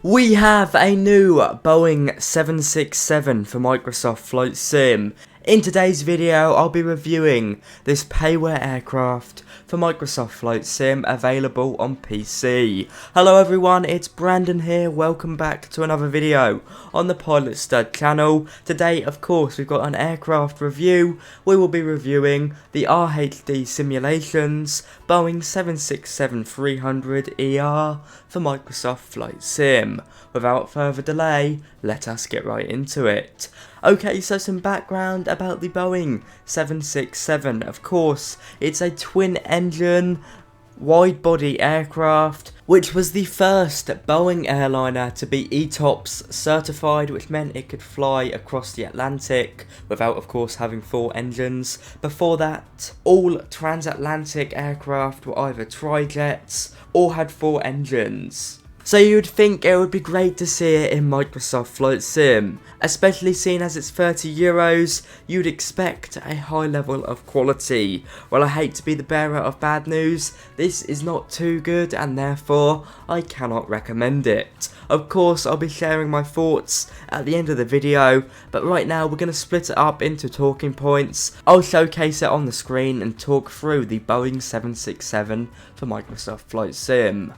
We have a new Boeing 767 for Microsoft Flight Sim. In today's video, I'll be reviewing this payware aircraft for Microsoft Flight Sim available on PC. Hello everyone, it's Brandon here. Welcome back to another video on the Pilot Stud channel. Today, of course, we've got an aircraft review. We will be reviewing the RHD Simulations Boeing 767-300ER for Microsoft Flight Sim. Without further delay, let us get right into it. Okay, so some background about the Boeing 767. Of course, it's a twin-engine, wide-body aircraft, which was the first Boeing airliner to be ETOPS certified, which meant it could fly across the Atlantic without, of course, having 4 engines. Before that, all transatlantic aircraft were either tri-jets or had 4 engines. So you'd think it would be great to see it in Microsoft Flight Sim, especially seeing as it's €30, you'd expect a high level of quality. Well, I hate to be the bearer of bad news, this is not too good and therefore I cannot recommend it. Of course, I'll be sharing my thoughts at the end of the video, but right now we're going to split it up into talking points. I'll showcase it on the screen and talk through the Boeing 767 for Microsoft Flight Sim.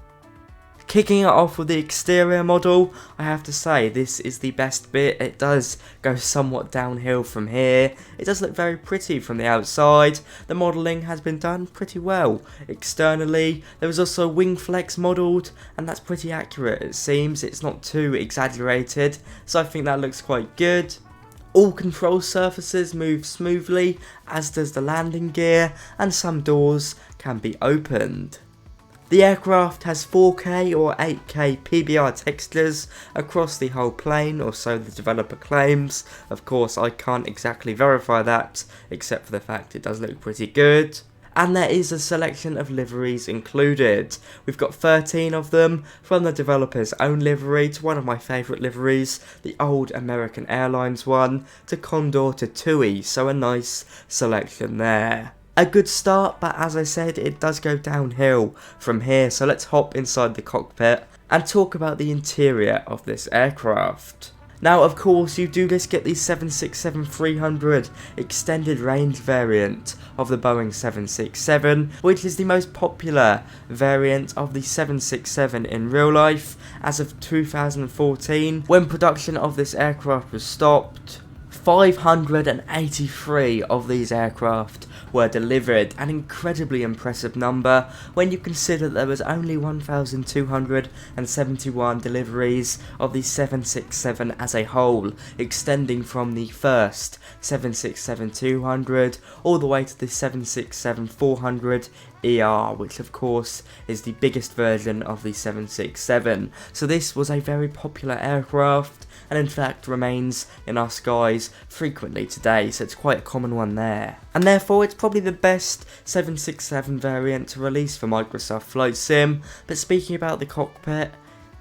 Kicking it off with the exterior model, I have to say this is the best bit. It does go somewhat downhill from here. It does look very pretty from the outside. The modelling has been done pretty well. Externally, there was also wing flex modelled, and that's pretty accurate it seems. It's not too exaggerated, so I think that looks quite good. All control surfaces move smoothly, as does the landing gear, and some doors can be opened. The aircraft has 4K or 8K PBR textures across the whole plane, or so the developer claims. Of course, I can't exactly verify that, except for the fact it does look pretty good. And there is a selection of liveries included. We've got 13 of them, from the developer's own livery to one of my favourite liveries, the old American Airlines one, to Condor to TUI, so a nice selection there. A good start, but as I said, it does go downhill from here, so let's hop inside the cockpit and talk about the interior of this aircraft. Now, of course, you do just get the 767-300 extended range variant of the Boeing 767, which is the most popular variant of the 767 in real life as of 2014, when production of this aircraft was stopped. 583 of these aircraft were delivered, an incredibly impressive number when you consider that there was only 1,271 deliveries of the 767 as a whole, extending from the first 767-200 all the way to the 767-400ER, which of course is the biggest version of the 767. So this was a very popular aircraft, and in fact remains in our skies frequently today, so it's quite a common one there. And therefore it's probably the best 767 variant to release for Microsoft Flight Sim, but speaking about the cockpit,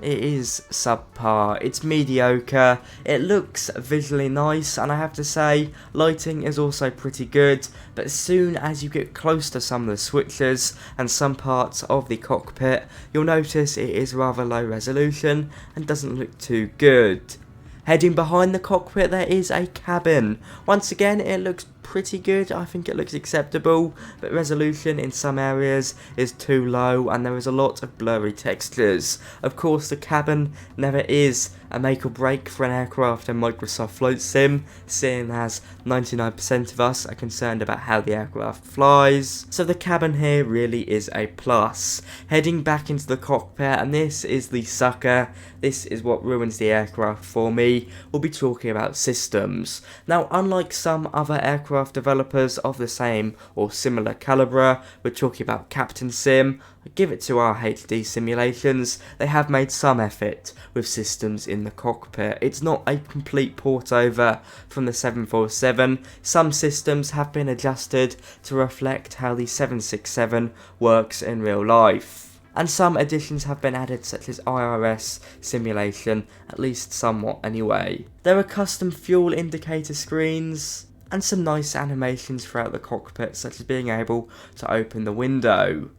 it is subpar, it's mediocre, it looks visually nice, and I have to say, lighting is also pretty good, but as soon as you get close to some of the switches and some parts of the cockpit, you'll notice it is rather low resolution and doesn't look too good. Heading behind the cockpit, there is a cabin. Once again, it looks pretty good. I think it looks acceptable, but resolution in some areas is too low and there is a lot of blurry textures. Of course, the cabin never is a make or break for an aircraft in Microsoft Flight Sim, seeing as 99% of us are concerned about how the aircraft flies. So the cabin here really is a plus. Heading back into the cockpit, and this is the sucker. This is what ruins the aircraft for me. We'll be talking about systems. Now, unlike some other aircraft developers of the same or similar calibre, we're talking about Captain Sim. I give it to RHD Simulations, they have made some effort with systems in the cockpit. It's not a complete port over from the 747. Some systems have been adjusted to reflect how the 767 works in real life. And some additions have been added, such as IRS simulation, at least somewhat anyway. There are custom fuel indicator screens, and some nice animations throughout the cockpit, such as being able to open the window.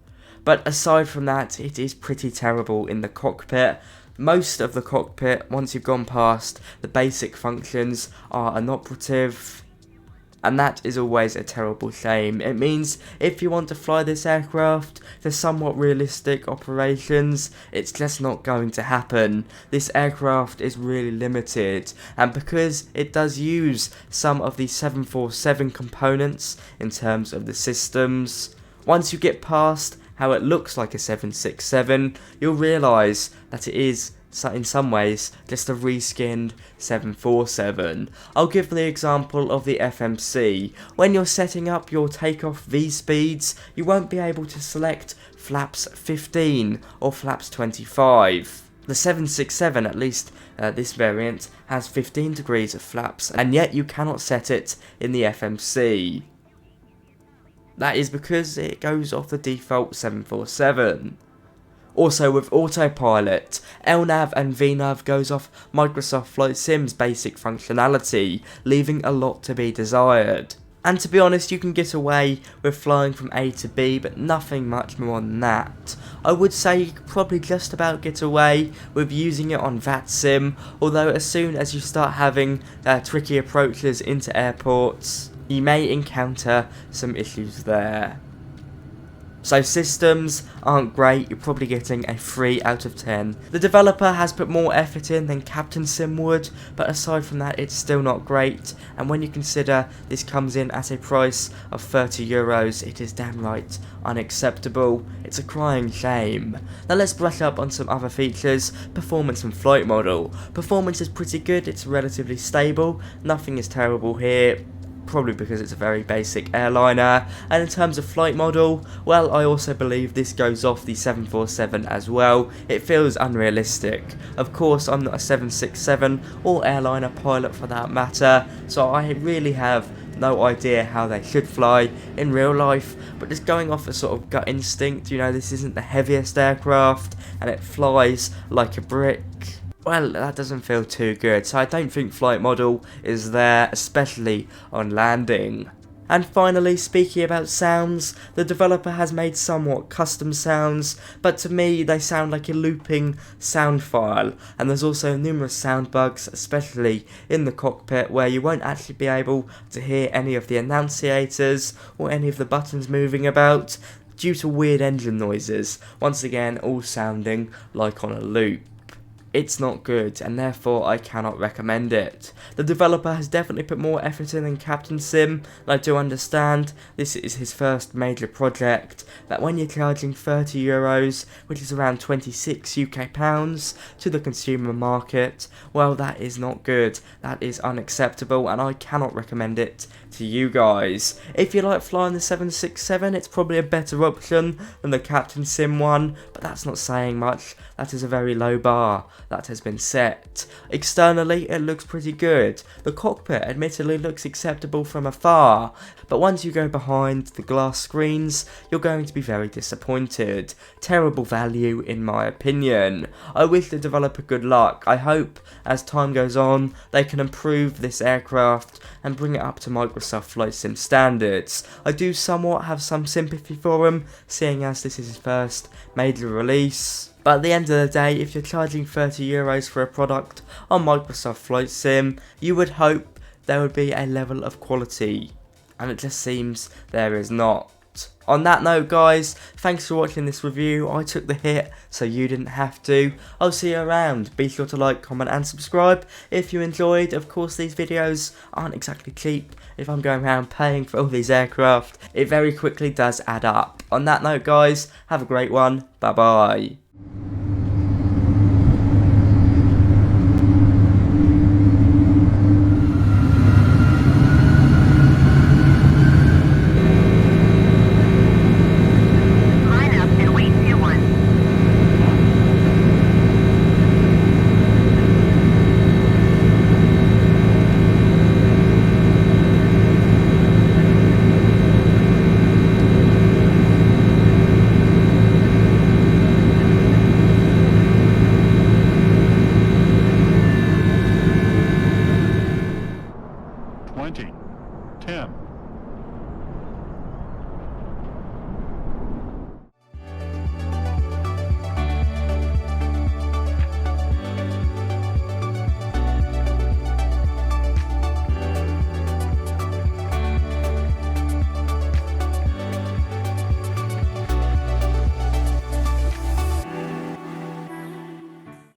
But aside from that, it is pretty terrible in the cockpit. Most of the cockpit, once you've gone past the basic functions, are inoperative. And that is always a terrible shame. It means if you want to fly this aircraft for somewhat realistic operations, it's just not going to happen. This aircraft is really limited, and because it does use some of the 747 components in terms of the systems, once you get past how it looks like a 767, you'll realise that it is in some ways just a reskinned 747. I'll give the example of the FMC. When you're setting up your takeoff V speeds, you won't be able to select flaps 15 or flaps 25. The 767, at least this variant, has 15 degrees of flaps, and yet you cannot set it in the FMC. That is because it goes off the default 747. Also with autopilot, LNAV and VNAV goes off Microsoft Flight Sim's basic functionality, leaving a lot to be desired. And to be honest, you can get away with flying from A to B, but nothing much more than that. I would say you could probably just about get away with using it on VATSIM, although as soon as you start having tricky approaches into airports, you may encounter some issues there. So systems aren't great, you're probably getting a 3 out of 10. The developer has put more effort in than Captain Sim would, but aside from that it's still not great, and when you consider this comes in at a price of €30, it is damn right unacceptable. It's a crying shame. Now let's brush up on some other features. Performance and flight model. Performance is pretty good, it's relatively stable, nothing is terrible here. Probably because it's a very basic airliner. And in terms of flight model, well, I also believe this goes off the 747 as well. It feels unrealistic. Of course, I'm not a 767 or airliner pilot for that matter, so I really have no idea how they should fly in real life, but just going off a sort of gut instinct, you know, this isn't the heaviest aircraft and it flies like a brick. Well, that doesn't feel too good, so I don't think flight model is there, especially on landing. And finally, speaking about sounds, the developer has made somewhat custom sounds, but to me they sound like a looping sound file, and there's also numerous sound bugs, especially in the cockpit, where you won't actually be able to hear any of the annunciators or any of the buttons moving about, due to weird engine noises, once again all sounding like on a loop. It's not good, and therefore I cannot recommend it. The developer has definitely put more effort in than Captain Sim, and I do understand this is his first major project, that when you're charging €30, which is around 26 UK pounds, to the consumer market, well, that is not good, that is unacceptable, and I cannot recommend it to you guys. If you like flying the 767, it's probably a better option than the Captain Sim one, but that's not saying much. That is a very low bar that has been set. Externally, it looks pretty good. The cockpit admittedly looks acceptable from afar, but once you go behind the glass screens, you're going to be very disappointed. Terrible value in my opinion. I wish the developer good luck. I hope as time goes on, they can improve this aircraft and bring it up to Microsoft Flight Sim standards. I do somewhat have some sympathy for him, seeing as this is his first major release. But at the end of the day, if you're charging €30 for a product on Microsoft Flight Sim, you would hope there would be a level of quality, and it just seems there is not. On that note, guys, thanks for watching this review. I took the hit, so you didn't have to. I'll see you around. Be sure to like, comment and subscribe if you enjoyed. Of course, these videos aren't exactly cheap. If I'm going around paying for all these aircraft, it very quickly does add up. On that note, guys, have a great one. Bye bye.